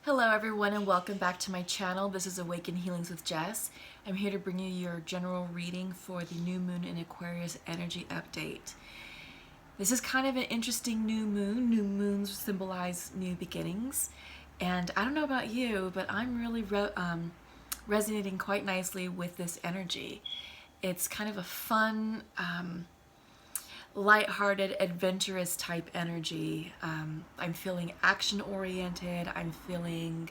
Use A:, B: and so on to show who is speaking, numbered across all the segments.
A: Hello everyone and welcome back to my channel. This is Awaken Healings with Jess. I'm here to bring you your general reading for the new moon in Aquarius energy update. This is kind of an interesting new moon. New moons symbolize new beginnings. And I don't know about you, but I'm really resonating quite nicely with this energy. It's kind of a fun, lighthearted, adventurous type energy. I'm feeling action-oriented. I'm feeling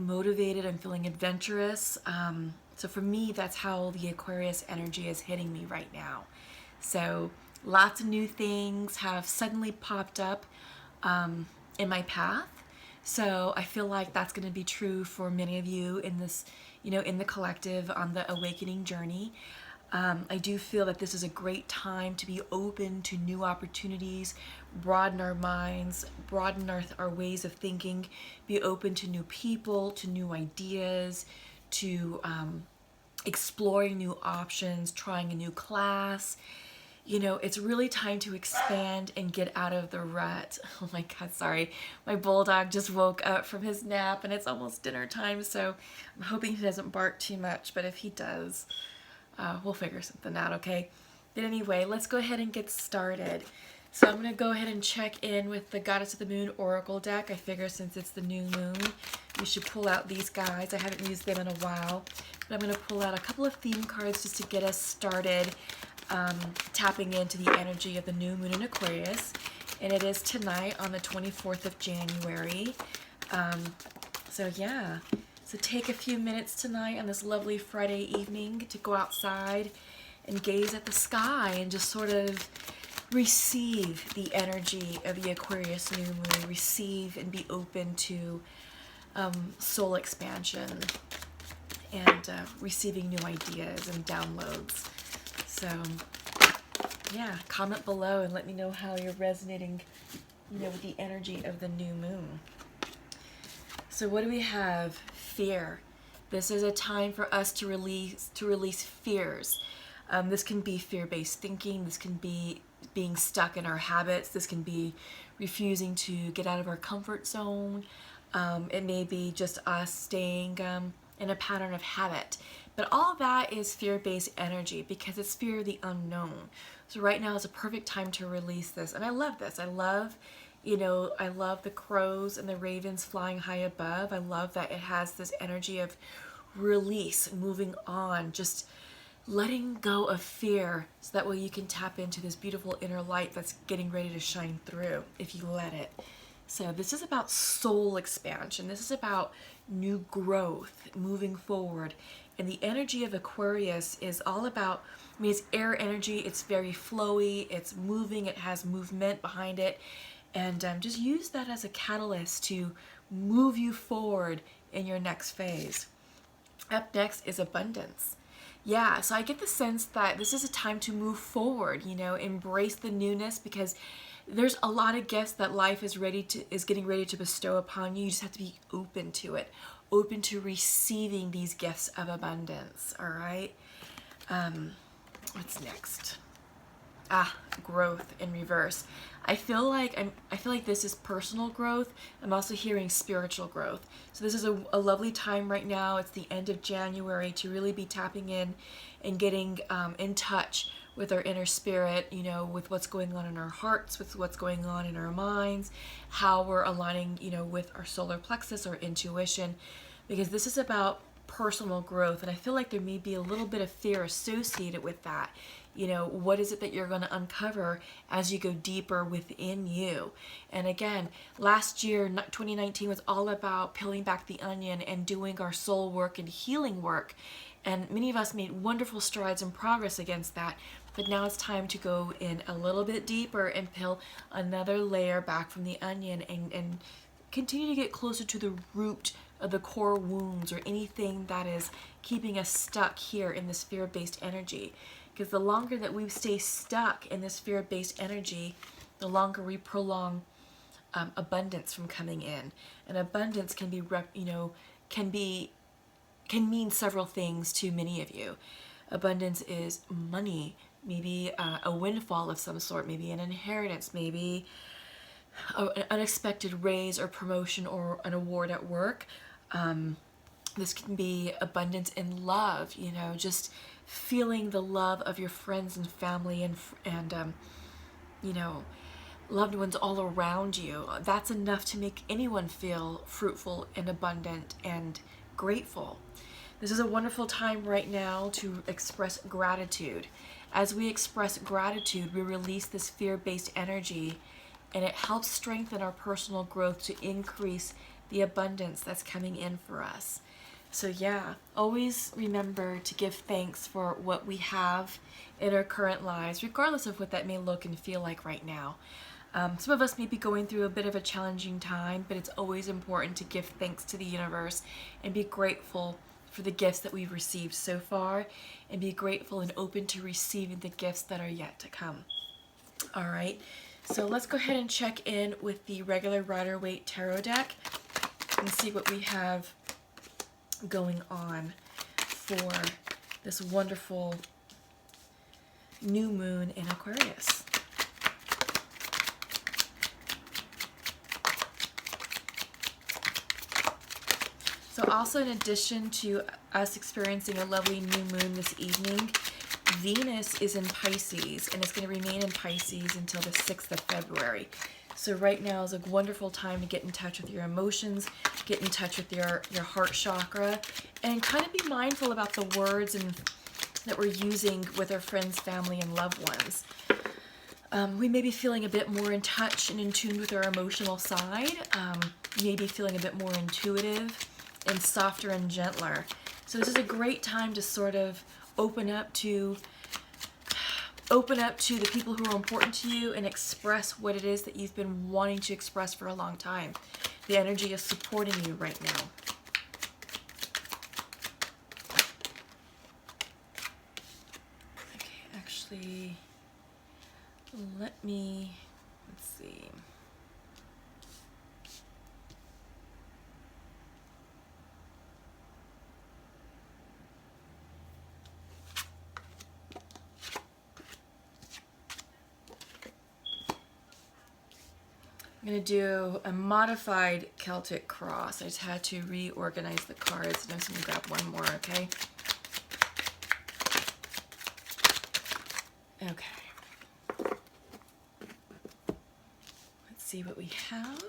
A: motivated. I'm feeling adventurous. So for me, that's how the Aquarius energy is hitting me right now. So lots of new things have suddenly popped up in my path. So I feel like that's going to be true for many of you in this, in the collective on the awakening journey. I do feel that this is a great time to be open to new opportunities, broaden our minds, broaden our ways of thinking, be open to new people, to new ideas, to exploring new options, trying a new class. It's really time to expand and get out of the rut. Oh my God, sorry. My bulldog just woke up from his nap and it's almost dinner time, so I'm hoping he doesn't bark too much, but if he does, we'll figure something out, okay? But anyway, let's go ahead and get started. So I'm going to go ahead and check in with the Goddess of the Moon Oracle deck. I figure since it's the new moon, we should pull out these guys. I haven't used them in a while, but I'm going to pull out a couple of theme cards just to get us started tapping into the energy of the new moon in Aquarius. And it is tonight on the 24th of January. So yeah. So take a few minutes tonight on this lovely Friday evening to go outside and gaze at the sky and just sort of receive the energy of the Aquarius new moon, receive and be open to soul expansion and receiving new ideas and downloads. So yeah, comment below and let me know how you're resonating, with the energy of the new moon. So what do we have? Fear. This is a time for us to release fears. This can be fear-based thinking. This can be being stuck in our habits. This can be refusing to get out of our comfort zone. It may be just us staying in a pattern of habit. But all of that is fear-based energy because it's fear of the unknown. So right now is a perfect time to release this. And I love this. I love the crows and the ravens flying high above. I love that it has this energy of release, moving on, just letting go of fear so that way you can tap into this beautiful inner light that's getting ready to shine through if you let it. So this is about soul expansion. This is about new growth, moving forward. And the energy of Aquarius is all about, it's air energy, it's very flowy, it's moving, it has movement behind it. And just use that as a catalyst to move you forward in your next phase. Up next is abundance. Yeah, so I get the sense that this is a time to move forward, embrace the newness because there's a lot of gifts that life is getting ready to bestow upon you. You just have to be open to it, open to receiving these gifts of abundance, all right? What's next? Growth in reverse. I feel like this is personal growth. I'm also hearing spiritual growth. So this is a lovely time right now. It's the end of January to really be tapping in and getting in touch with our inner spirit, with what's going on in our hearts, with what's going on in our minds, how we're aligning, with our solar plexus or intuition, because this is about personal growth. And I feel like there may be a little bit of fear associated with that. What is it that you're going to uncover as you go deeper within you? And again, last year, 2019, was all about peeling back the onion and doing our soul work and healing work. And many of us made wonderful strides and progress against that. But now it's time to go in a little bit deeper and peel another layer back from the onion and continue to get closer to the root of the core wounds or anything that is keeping us stuck here in this fear-based energy. Because the longer that we stay stuck in this fear-based energy, the longer we prolong abundance from coming in. And abundance can mean several things to many of you. Abundance is money, maybe a windfall of some sort, maybe an inheritance, maybe an unexpected raise or promotion or an award at work. This can be abundance in love, you know, just feeling the love of your friends and family and you know, loved ones all around you. That's enough to make anyone feel fruitful and abundant and grateful. This is a wonderful time right now to express gratitude. As we express gratitude, we release this fear-based energy, and it helps strengthen our personal growth to increase the abundance that's coming in for us. So yeah, always remember to give thanks for what we have in our current lives, regardless of what that may look and feel like right now. Some of us may be going through a bit of a challenging time, but it's always important to give thanks to the universe and be grateful for the gifts that we've received so far, and be grateful and open to receiving the gifts that are yet to come. All right, so let's go ahead and check in with the regular Rider-Waite Tarot deck and see what we have going on for this wonderful new moon in Aquarius. So also, in addition to us experiencing a lovely new moon this evening, Venus is in Pisces, and it's going to remain in Pisces until the 6th of February. So right now is a wonderful time to get in touch with your emotions, get in touch with your heart chakra, and kind of be mindful about the words that we're using with our friends, family, and loved ones. We may be feeling a bit more in touch and in tune with our emotional side, maybe feeling a bit more intuitive and softer and gentler. So this is a great time to sort of open up to the people who are important to you and express what it is that you've been wanting to express for a long time. The energy is supporting you right now. Okay, actually, let's see. I'm going to do a modified Celtic cross. I just had to reorganize the cards, and I'm just going to grab one more, okay? Okay. Let's see what we have.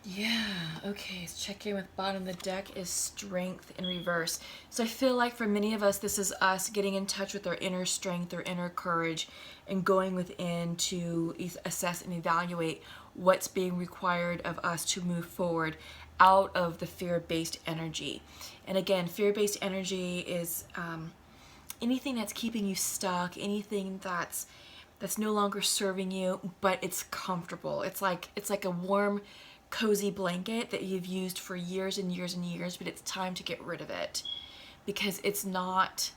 A: Yeah, okay, let's check in with bottom of the deck is Strength in reverse. So I feel like for many of us, this is us getting in touch with our inner strength, our inner courage, and going within to assess and evaluate what's being required of us to move forward out of the fear-based energy. And again, fear-based energy is anything that's keeping you stuck, anything that's no longer serving you, but it's comfortable. It's like a warm, cozy blanket that you've used for years and years and years, but it's time to get rid of it because it's not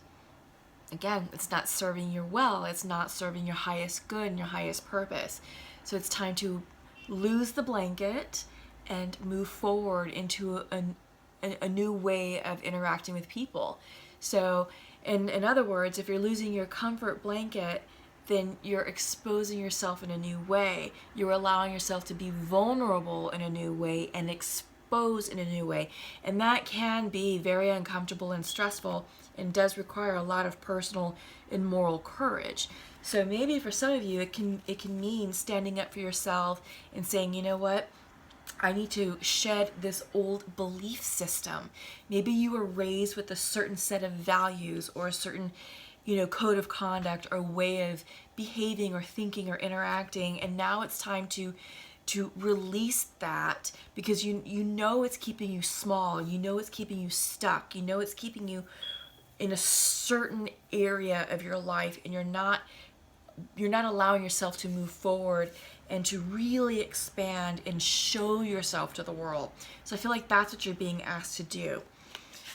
A: serving you well. It's not serving your highest good and your highest purpose. So it's time to lose the blanket and move forward into a new way of interacting with people. So in other words, if you're losing your comfort blanket, then you're exposing yourself in a new way. You're allowing yourself to be vulnerable in a new way and exposed in a new way. And that can be very uncomfortable and stressful and does require a lot of personal and moral courage. So maybe for some of you, it can mean standing up for yourself and saying, you know what? I need to shed this old belief system. Maybe you were raised with a certain set of values or a certain code of conduct or way of behaving or thinking or interacting, and now it's time to release that because you know it's keeping you small, you know it's keeping you stuck, you know it's keeping you in a certain area of your life, and you're not allowing yourself to move forward and to really expand and show yourself to the world. So I feel like that's what you're being asked to do.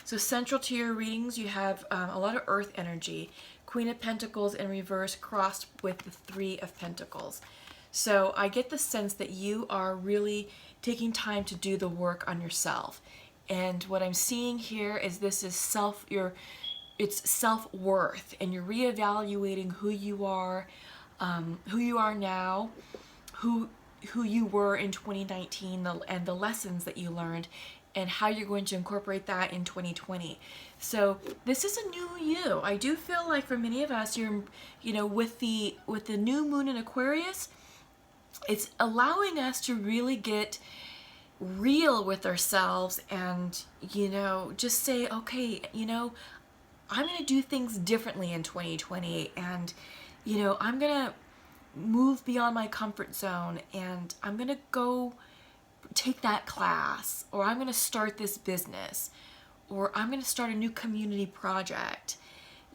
A: So central to your readings, you have a lot of earth energy. Queen of Pentacles in reverse crossed with the Three of Pentacles. So I get the sense that you are really taking time to do the work on yourself. And what I'm seeing here is this is it's self-worth, and you're reevaluating who you are now, who you were in 2019, and the lessons that you learned, and how you're going to incorporate that in 2020. So this is a new you. I do feel like for many of us, with the new moon in Aquarius, it's allowing us to really get real with ourselves and, just say, okay, I'm going to do things differently in 2020, and, I'm going to move beyond my comfort zone, and I'm going to go take that class, or I'm going to start this business, or I'm going to start a new community project,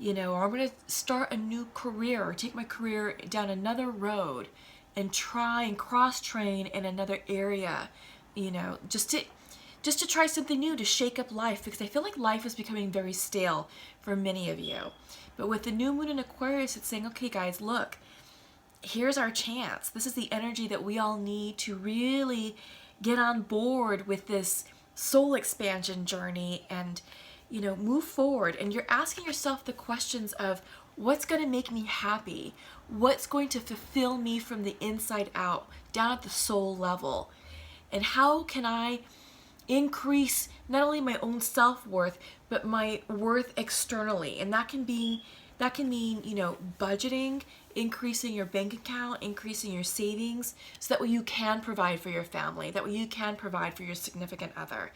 A: or I'm going to start a new career, or take my career down another road and try and cross-train in another area, just to try something new, to shake up life, because I feel like life is becoming very stale for many of you. But with the new moon in Aquarius, it's saying, okay guys, look, here's our chance. This is the energy that we all need to really get on board with this soul expansion journey and, move forward. And you're asking yourself the questions of, what's going to make me happy? What's going to fulfill me from the inside out, down at the soul level? And how can I increase not only my own self-worth, but my worth externally? And that can mean, budgeting, increasing your bank account, increasing your savings, so that way you can provide for your family, that way you can provide for your significant other.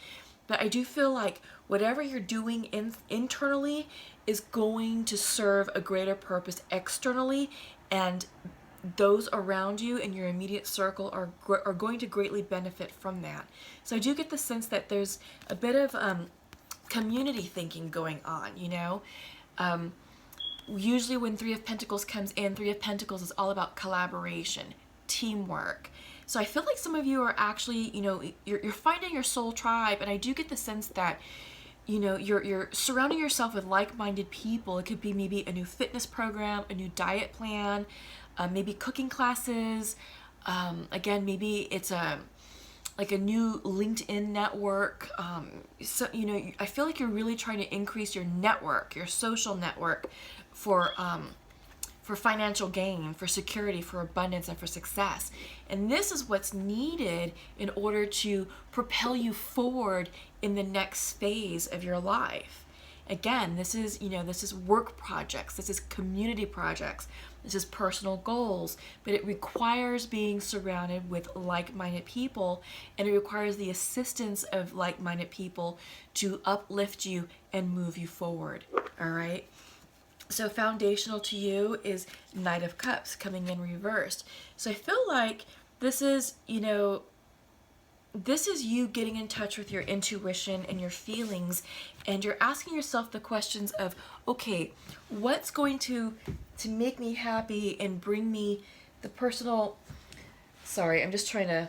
A: But I do feel like whatever you're doing internally is going to serve a greater purpose externally, and those around you in your immediate circle are going to greatly benefit from that. So I do get the sense that there's a bit of community thinking going on, Usually when Three of Pentacles comes in, Three of Pentacles is all about collaboration, teamwork. So I feel like some of you are actually, you're finding your soul tribe, and I do get the sense that, you're surrounding yourself with like-minded people. It could be maybe a new fitness program, a new diet plan, maybe cooking classes. Again, maybe it's a new LinkedIn network. So, I feel like you're really trying to increase your network, your social network, for financial gain, for security, for abundance, and for success. And this is what's needed in order to propel you forward in the next phase of your life. Again, this is work projects, this is community projects, this is personal goals, but it requires being surrounded with like-minded people, and it requires the assistance of like-minded people to uplift you and move you forward. All right. So foundational to you is Knight of Cups coming in reversed. So I feel like this is, this is you getting in touch with your intuition and your feelings, and you're asking yourself the questions of, okay, what's going to make me happy and bring me the personal... Sorry, I'm just trying to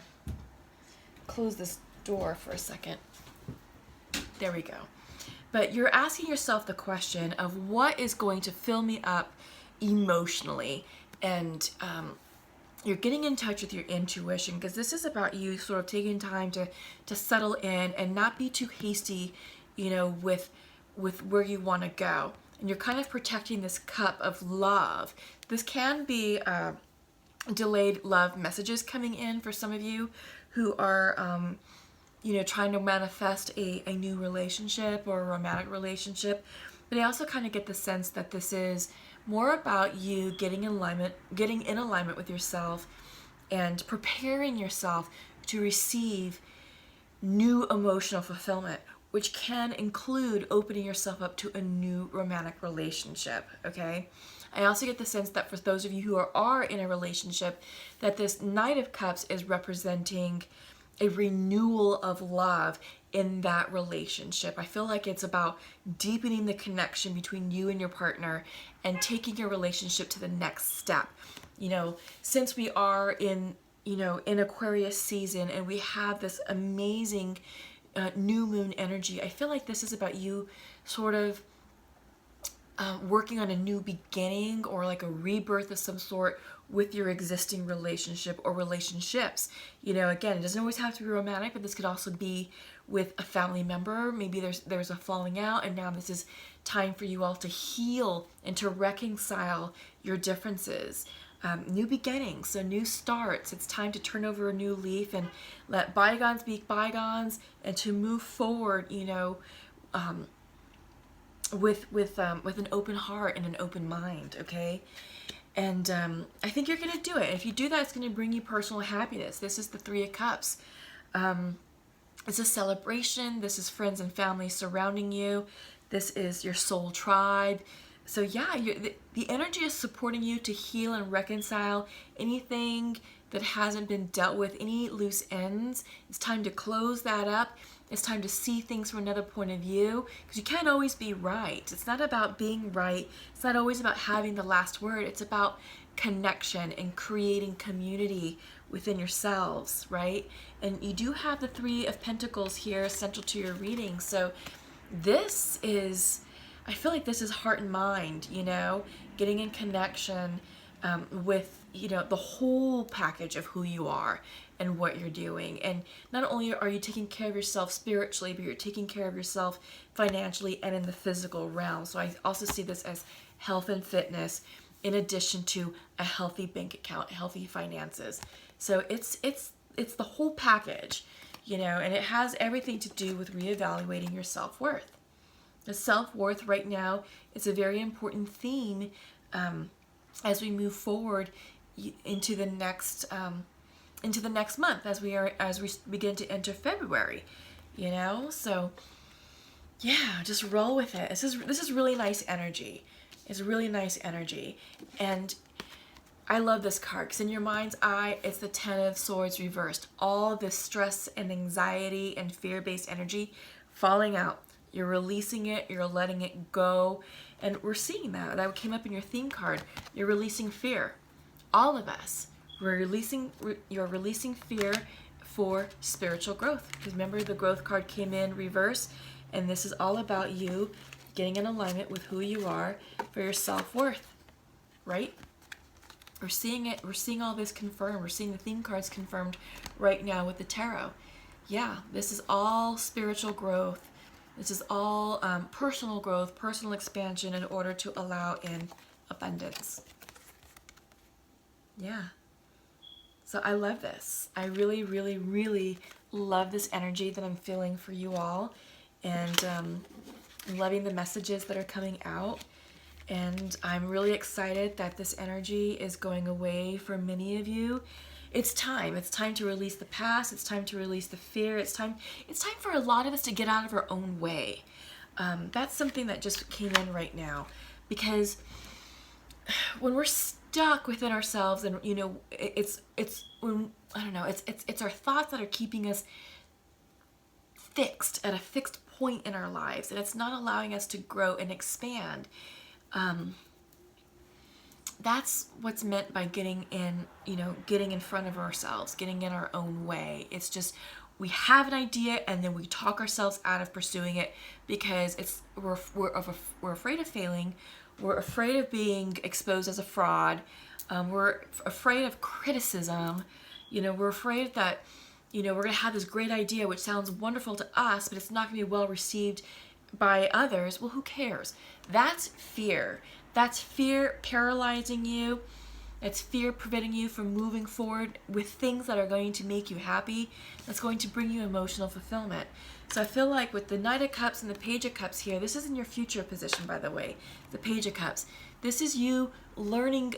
A: close this door for a second. There we go. But you're asking yourself the question of what is going to fill me up emotionally, and you're getting in touch with your intuition, because this is about you sort of taking time to settle in and not be too hasty, with where you want to go. And you're kind of protecting this cup of love. This can be delayed love messages coming in for some of you who are trying to manifest a new relationship or a romantic relationship. But I also kind of get the sense that this is more about you getting in alignment with yourself and preparing yourself to receive new emotional fulfillment, which can include opening yourself up to a new romantic relationship, okay? I also get the sense that for those of you who are in a relationship, that this Knight of Cups is representing a renewal of love in that relationship. I feel like it's about deepening the connection between you and your partner and taking your relationship to the next step. Since we are in Aquarius season and we have this amazing new moon energy, I feel like this is about you sort of working on a new beginning, or like a rebirth of some sort with your existing relationship or relationships. Again, it doesn't always have to be romantic, but this could also be with a family member. Maybe there's a falling out, and now this is time for you all to heal and to reconcile your differences. New beginnings, so new starts. It's time to turn over a new leaf and let bygones be bygones, and to move forward, with an open heart and an open mind. Okay. And I think you're going to do it. If you do that, it's going to bring you personal happiness. This is the Three of Cups. It's a celebration. This is friends and family surrounding you. This is your soul tribe. So yeah, the energy is supporting you to heal and reconcile anything that hasn't been dealt with, any loose ends. It's time to close that up. It's time to see things from another point of view, because you can't always be right. It's not about being right. It's not always about having the last word. It's about connection and creating community within yourselves, right? And you do have the Three of Pentacles here central to your reading. So this is, I feel like this is heart and mind, getting in connection with, the whole package of who you are and what you're doing. And not only are you taking care of yourself spiritually, but you're taking care of yourself financially and in the physical realm. So I also see this as health and fitness, in addition to a healthy bank account, healthy finances. So it's the whole package, and it has everything to do with reevaluating your self-worth. The self-worth right now is a very important theme as we move forward into the next month, as we begin to enter February. So yeah, just roll with it. This is really nice energy. It's really nice energy, and I love this card because in your mind's eye, it's the Ten of Swords reversed. All this stress and anxiety and fear-based energy falling out. You're releasing it, you're letting it go. And we're seeing that. That came up in your theme card. You're releasing fear. All of us. You're releasing fear for spiritual growth. Because remember, the growth card came in reverse. And this is all about you getting in alignment with who you are for your self-worth. Right? We're seeing it. We're seeing all this confirmed. We're seeing the theme cards confirmed right now with the tarot. Yeah, this is all spiritual growth. This is all personal growth, personal expansion in order to allow in abundance. Yeah. So I love this. I really, really, really love this energy that I'm feeling for you all. And I'm loving the messages that are coming out. And I'm really excited that this energy is going away for many of you. It's time. It's time to release the past. It's time to release the fear. It's time for a lot of us to get out of our own way. That's something that just came in right now, because when we're stuck within ourselves, and it's our thoughts that are keeping us fixed at a fixed point in our lives, and it's not allowing us to grow and expand. That's what's meant by getting in front of ourselves, getting in our own way. It's just, we have an idea and then we talk ourselves out of pursuing it because we're afraid of failing. We're afraid of being exposed as a fraud. We're afraid of criticism. We're afraid that, we're going to have this great idea which sounds wonderful to us, but it's not going to be well received by others. Well, who cares? That's fear. That's fear paralyzing you. It's fear preventing you from moving forward with things that are going to make you happy. That's going to bring you emotional fulfillment. So I feel like with the Knight of Cups and the Page of Cups here, this is in your future position, by the way, the Page of Cups. This is you learning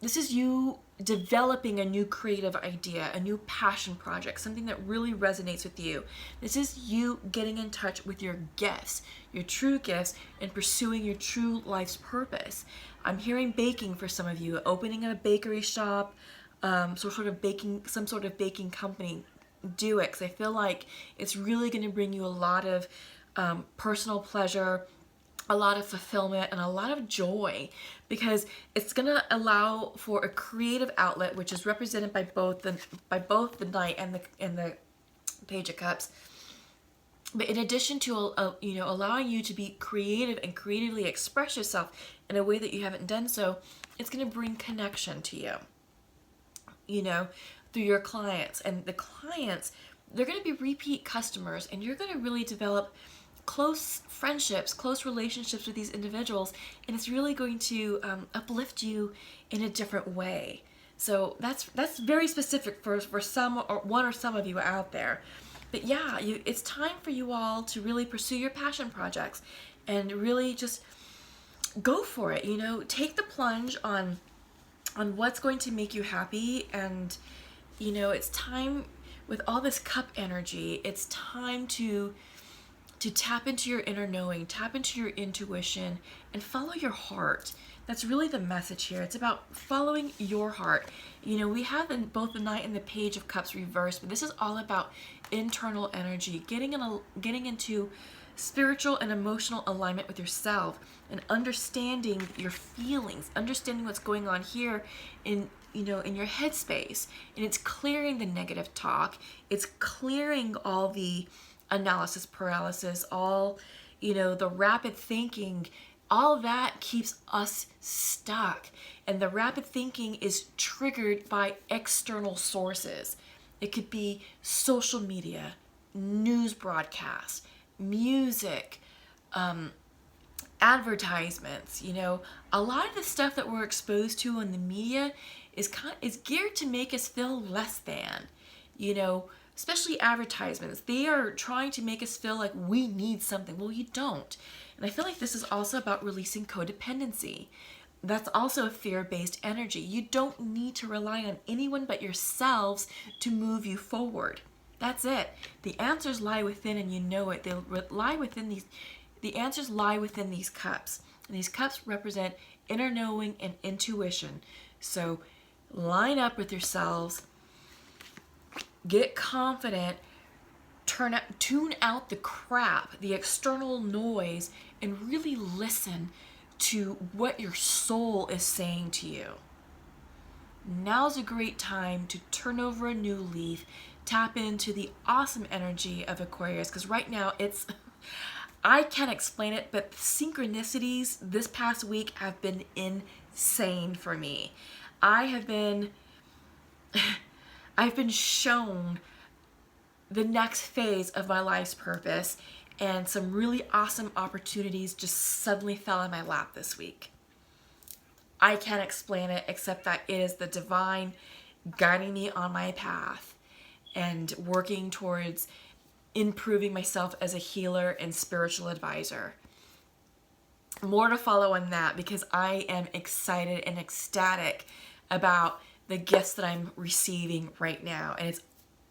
A: this is you developing a new creative idea, a new passion project, something that really resonates with you. This is you getting in touch with your gifts, your true gifts, and pursuing your true life's purpose. I'm hearing baking for some of you, opening a bakery shop, some sort of baking company. Do it, because I feel like it's really going to bring you a lot of personal pleasure, a lot of fulfillment, and a lot of joy, because it's going to allow for a creative outlet, which is represented by both the Knight and the Page of Cups. But in addition to allowing you to be creative and creatively express yourself in a way that you haven't done so, it's going to bring connection to you, through your clients. And the clients, they're going to be repeat customers, and you're going to really develop close friendships, close relationships with these individuals, and it's really going to uplift you in a different way. So that's very specific for some, or one or some of you out there. But yeah, it's time for you all to really pursue your passion projects and really just go for it. You know, take the plunge on what's going to make you happy. And you know, it's time, with all this cup energy, it's time to tap into your inner knowing, tap into your intuition, and follow your heart. That's really the message here. It's about following your heart. You know, we have both the Knight and the Page of Cups reversed, but this is all about internal energy, getting into spiritual and emotional alignment with yourself, and understanding your feelings, understanding what's going on here in your headspace. And it's clearing the negative talk. It's clearing all the analysis paralysis, all, the rapid thinking. All that keeps us stuck. And the rapid thinking is triggered by external sources. It could be social media, news broadcasts, music, advertisements. A lot of the stuff that we're exposed to in the media is geared to make us feel less than. Especially advertisements. They are trying to make us feel like we need something. Well, you don't. And I feel like this is also about releasing codependency. That's also a fear-based energy. You don't need to rely on anyone but yourselves to move you forward. That's it. The answers lie within, and you know it. The answers lie within these cups. And these cups represent inner knowing and intuition. So line up with yourselves. Get confident, tune out the crap, the external noise, and really listen to what your soul is saying to you. Now's a great time to turn over a new leaf, tap into the awesome energy of Aquarius, because right now I can't explain it, but synchronicities this past week have been insane for me. I've been shown the next phase of my life's purpose, and some really awesome opportunities just suddenly fell in my lap this week. I can't explain it except that it is the divine guiding me on my path and working towards improving myself as a healer and spiritual advisor. More to follow on that, because I am excited and ecstatic about the gifts that I'm receiving right now. And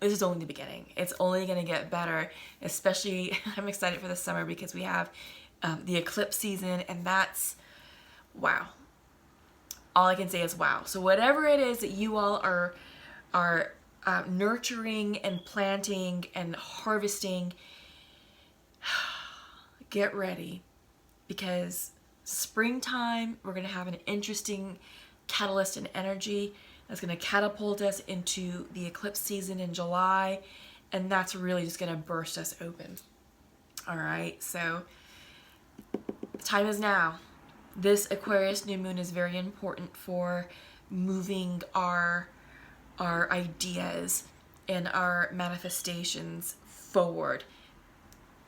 A: this is only the beginning. It's only going to get better. Especially, I'm excited for the summer because we have the eclipse season, and that's wow. All I can say is wow. So whatever it is that you all are nurturing and planting and harvesting, get ready, because springtime, we're going to have an interesting catalyst and energy that's going to catapult us into the eclipse season in July, and that's really just going to burst us open. All right, so time is now. This Aquarius new moon is very important for moving our ideas and our manifestations forward,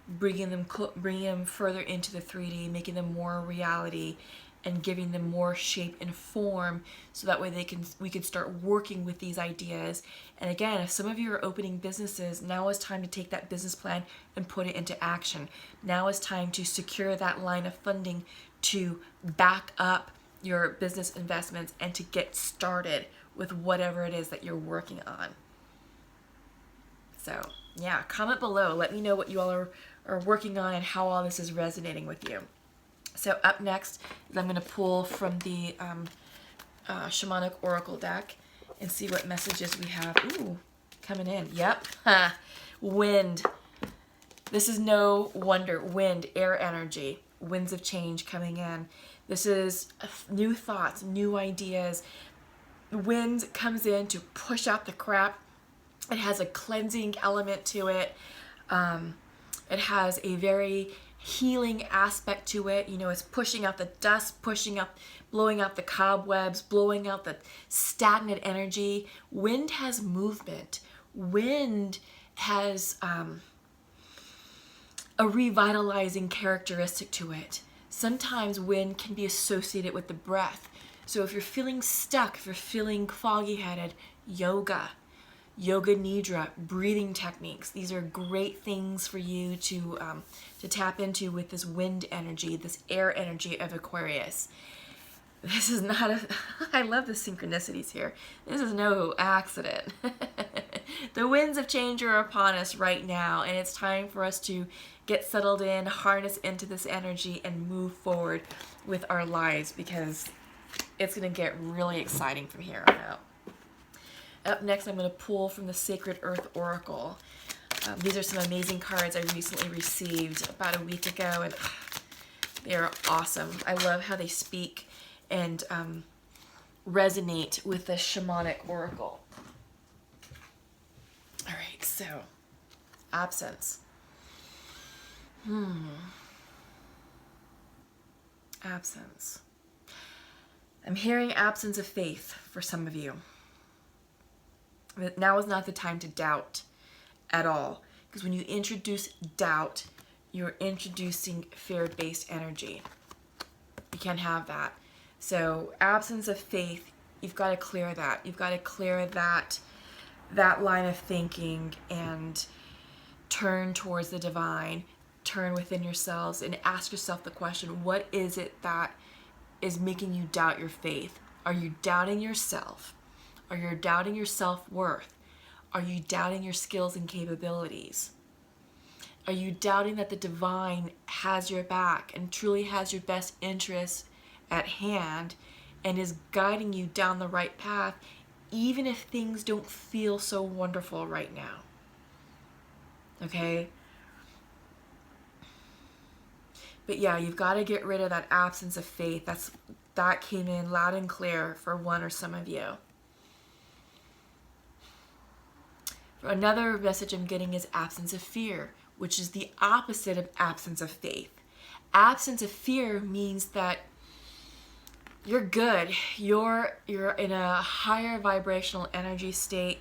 A: bringing them further into the 3D, making them more reality, and giving them more shape and form, so that way we can start working with these ideas. And again, if some of you are opening businesses, now is time to take that business plan and put it into action. Now is time to secure that line of funding to back up your business investments and to get started with whatever it is that you're working on. So yeah, comment below. Let me know what you all are working on and how all this is resonating with you. So up next is I'm going to pull from the Shamanic Oracle deck and see what messages we have. Ooh, coming in. Yep. Wind. This is no wonder. Wind, air energy, winds of change coming in. This is new thoughts, new ideas. Wind comes in to push out the crap. It has a cleansing element to it. It has a very healing aspect to it. It's pushing out the dust, blowing out the cobwebs, blowing out the stagnant energy. Wind has movement. Wind has a revitalizing characteristic to it. Sometimes wind can be associated with the breath. So if you're feeling stuck, if you're feeling foggy-headed, yoga nidra, breathing techniques, these are great things for you to tap into with this wind energy, this air energy of Aquarius. This is not a, I love the synchronicities here. This is no accident. The winds of change are upon us right now, and it's time for us to get settled in, harness into this energy, and move forward with our lives, because it's going to get really exciting from here on out. Up next, I'm going to pull from the Sacred Earth Oracle. These are some amazing cards I recently received about a week ago, and they are awesome. I love how they speak and resonate with the shamanic oracle. All right, so absence. Absence. I'm hearing absence of faith for some of you. But now is not the time to doubt at all, because when you introduce doubt, you're introducing fear-based energy. You can't have that. So absence of faith, you've got to clear that. You've got to clear that line of thinking and turn towards the divine. Turn within yourselves and ask yourself the question, what is it that is making you doubt your faith? Are you doubting yourself? Are you doubting your self-worth? Are you doubting your skills and capabilities? Are you doubting that the divine has your back and truly has your best interests at hand and is guiding you down the right path, even if things don't feel so wonderful right now? Okay? But yeah, you've got to get rid of that absence of faith. That came in loud and clear for one or some of you. Another message I'm getting is absence of fear, which is the opposite of absence of faith. Absence of fear means that you're good. You're in a higher vibrational energy state.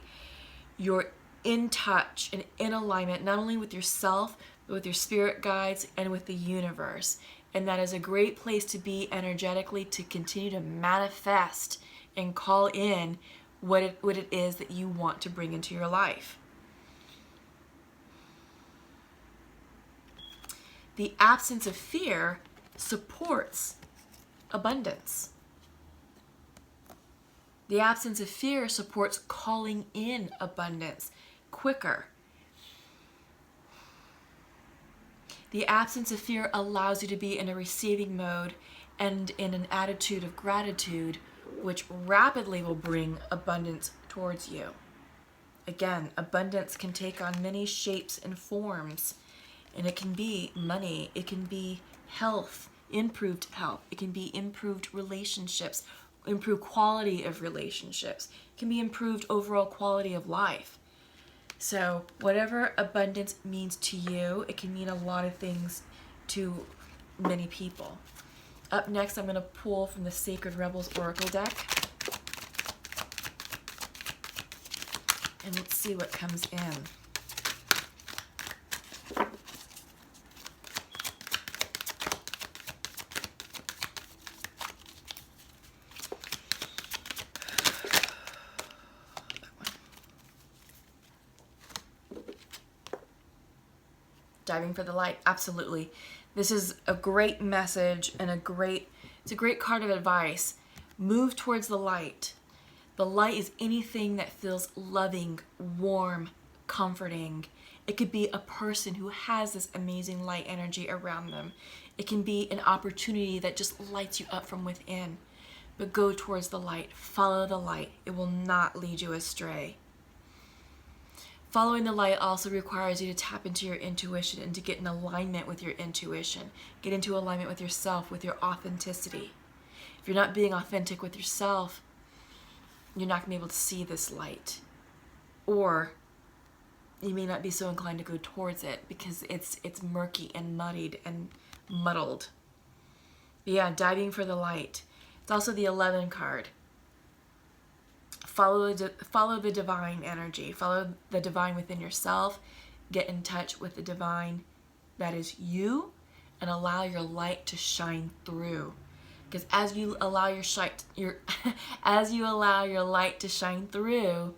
A: You're in touch and in alignment, not only with yourself, but with your spirit guides and with the universe. And that is a great place to be energetically, to continue to manifest and call in what it is that you want to bring into your life. The absence of fear supports abundance. The absence of fear supports calling in abundance quicker. The absence of fear allows you to be in a receiving mode and in an attitude of gratitude, which rapidly will bring abundance towards you. Again, abundance can take on many shapes and forms, and it can be money, it can be health, improved health, it can be improved relationships, improved quality of relationships, it can be improved overall quality of life. So whatever abundance means to you, it can mean a lot of things to many people. Up next, I'm going to pull from the Sacred Rebels Oracle deck. And let's see what comes in. Diving for the light, absolutely. This is a great message and it's a great card of advice. Move towards the light. The light is anything that feels loving, warm, comforting. It could be a person who has this amazing light energy around them. It can be an opportunity that just lights you up from within. But go towards the light. Follow the light. It will not lead you astray. Following the light also requires you to tap into your intuition and to get in alignment with your intuition. Get into alignment with yourself, with your authenticity. If you're not being authentic with yourself, you're not going to be able to see this light. Or you may not be so inclined to go towards it because it's murky and muddied and muddled. But yeah, diving for the light. It's also the 11 card. follow the divine energy. Follow the divine within yourself. Get in touch with the divine that is you, and allow your light to shine through. Because as you allow as you allow your light to shine through,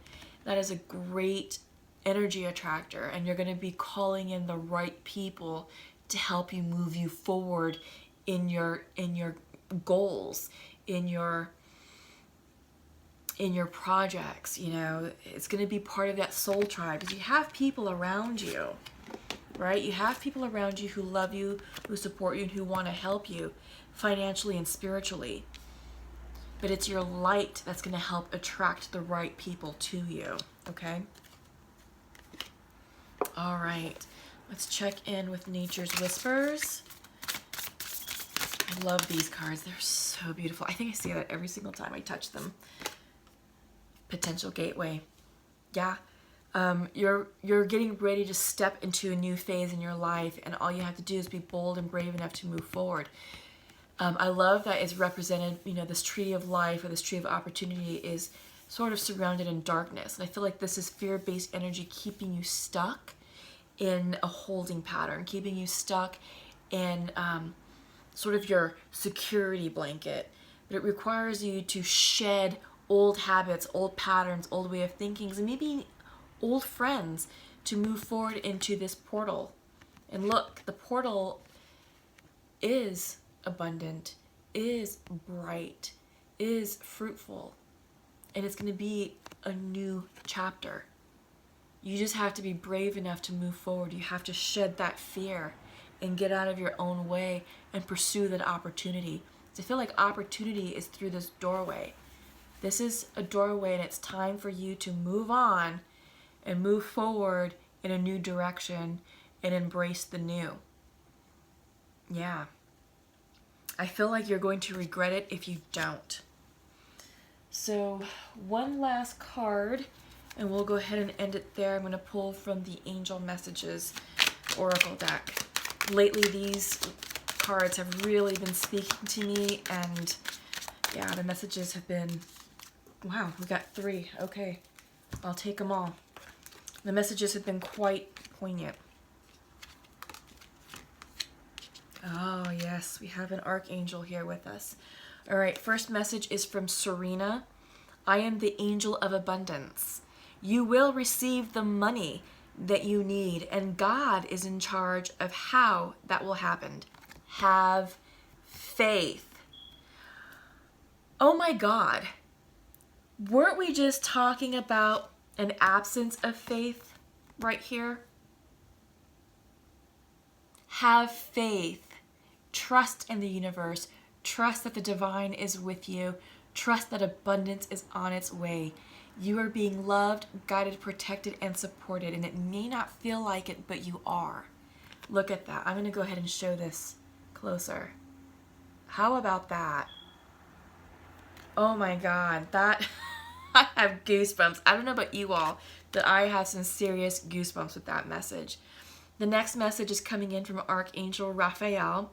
A: that is a great energy attractor, and you're going to be calling in the right people to help you move you forward in your goals, in your projects. You know, it's going to be part of that soul tribe, because you have people around you, right? You have people around you who love you, who support you, and who want to help you financially and spiritually. But it's your light that's going to help attract the right people to you, okay? All right, let's check in with Nature's Whispers. I love these cards. They're so beautiful. I think I say that every single time I touch them. Potential gateway. Yeah. You're getting ready to step into a new phase in your life, and all you have to do is be bold and brave enough to move forward. I love that it's represented, you know, this tree of life, or this tree of opportunity, is sort of surrounded in darkness. And I feel like this is fear-based energy keeping you stuck in a holding pattern, keeping you stuck in sort of your security blanket. But it requires you to shed old habits, old patterns, old way of thinking, and maybe old friends, to move forward into this portal. And look, the portal is abundant, is bright, is fruitful, and it's going to be a new chapter. You just have to be brave enough to move forward. You have to shed that fear and get out of your own way and pursue that opportunity. So I feel like opportunity is through this doorway. This is a doorway, and it's time for you to move on and move forward in a new direction and embrace the new. Yeah. I feel like you're going to regret it if you don't. So one last card, and we'll go ahead and end it there. I'm going to pull from the Angel Messages Oracle deck. Lately, these cards have really been speaking to me, and yeah, the messages have been, wow, we got 3. Okay, I'll take them all. The messages have been quite poignant. Oh, yes, we have an Archangel here with us. All right, first message is from Serena. I am the angel of abundance. You will receive the money that you need, and God is in charge of how that will happen. Have faith. Oh my God. Weren't we just talking about an absence of faith right here? Have faith. Trust in the universe. Trust that the divine is with you. Trust that abundance is on its way. You are being loved, guided, protected, and supported, and it may not feel like it, but you are. Look at that. I'm going to go ahead and show this closer. How about that? Oh my God, that I have goosebumps. I don't know about you all, but I have some serious goosebumps with that message. The next message is coming in from Archangel Raphael.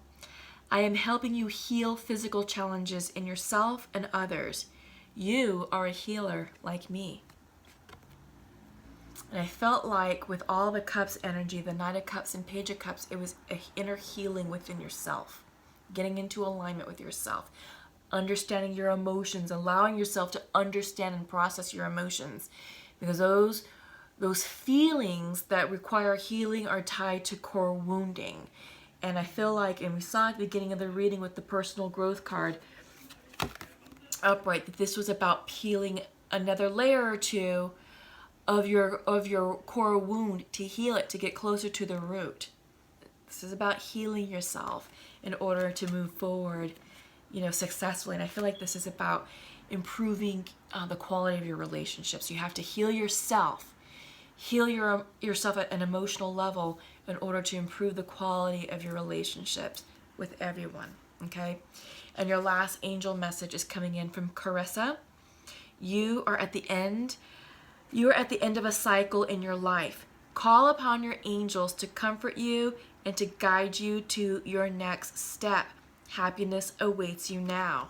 A: I am helping you heal physical challenges in yourself and others. You are a healer like me. And I felt like with all the Cups energy, the Knight of Cups and Page of Cups, it was an inner healing within yourself. Getting into alignment with yourself. Understanding your emotions, allowing yourself to understand and process your emotions. Because those feelings that require healing are tied to core wounding. And I feel like, and we saw at the beginning of the reading with the personal growth card upright, that this was about peeling another layer or two of your core wound to heal it, to get closer to the root. This is about healing yourself in order to move forward, you know, successfully. And I feel like this is about improving the quality of your relationships. You have to heal yourself. Heal yourself at an emotional level in order to improve the quality of your relationships with everyone, okay? And your last angel message is coming in from Carissa. You are at the end of a cycle in your life. Call upon your angels to comfort you and to guide you to your next step. Happiness awaits you now.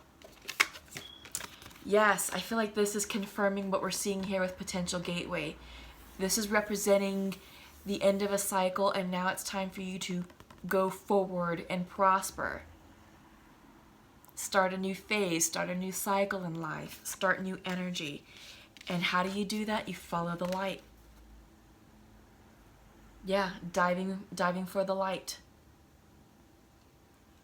A: Yes, I feel like this is confirming what we're seeing here with potential gateway. This is representing the end of a cycle, and now it's time for you to go forward and prosper. Start a new phase, start a new cycle in life, start new energy. And how do you do that? You follow the light. Yeah, diving for the light.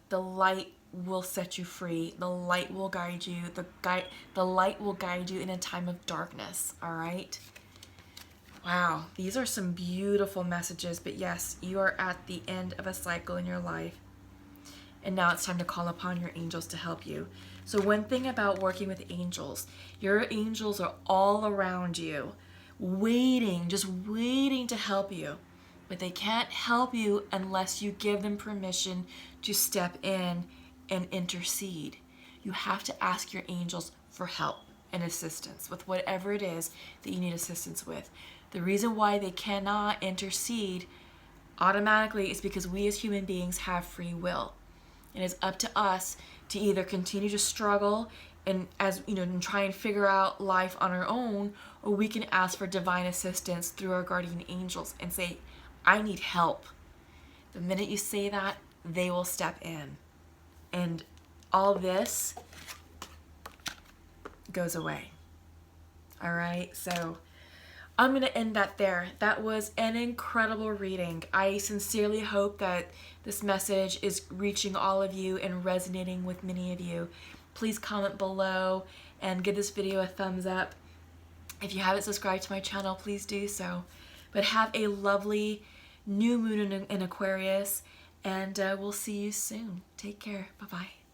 A: The light will set you free. The light will guide you. The light will guide you in a time of darkness, all right? Wow, these are some beautiful messages, but yes, you are at the end of a cycle in your life. And now it's time to call upon your angels to help you. So one thing about working with angels, your angels are all around you, waiting, just waiting to help you. But they can't help you unless you give them permission to step in and intercede. You have to ask your angels for help and assistance with whatever it is that you need assistance with. The reason why they cannot intercede automatically is because we as human beings have free will. And it's up to us to either continue to struggle and and try and figure out life on our own, or we can ask for divine assistance through our guardian angels and say, I need help. The minute you say that, they will step in. And all this goes away. All right, so I'm going to end that there. That was an incredible reading. I sincerely hope that this message is reaching all of you and resonating with many of you. Please comment below and give this video a thumbs up. If you haven't subscribed to my channel, please do so. But have a lovely new moon in Aquarius, and we'll see you soon. Take care. Bye-bye.